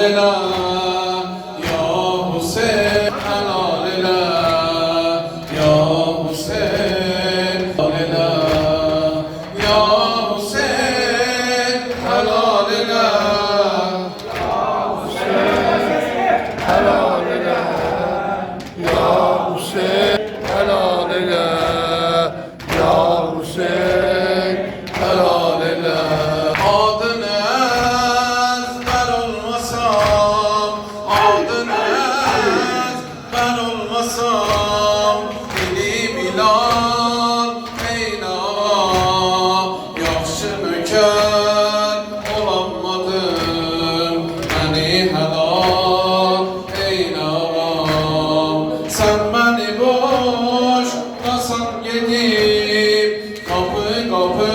eyle, ya Hüseyin helal eyle, ya Hüseyin helal eyle, ya Hüseyin helal eyle, ya Hüseyin helal eyle, ya Hüseyin helal eyle, ya Hüseyin helal eyle. Adını ezber olmasam, adını ezber olmasam, dilim ilan eynava, yaxşı nöker olanmadım, beni helal eynavam. Sen beni boşlasan gedib, kapı kapı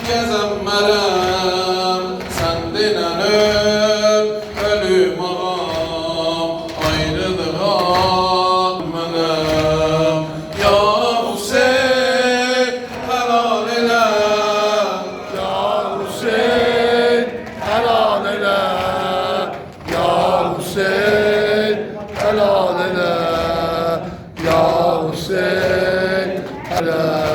gezemmerem, sen dinen ölüm ağam, ayrılığa menem. Ya Hüseyin helal eyle, ya Hüseyin helal eyle, ya Hüseyin helal eyle, ya Hüseyin helal.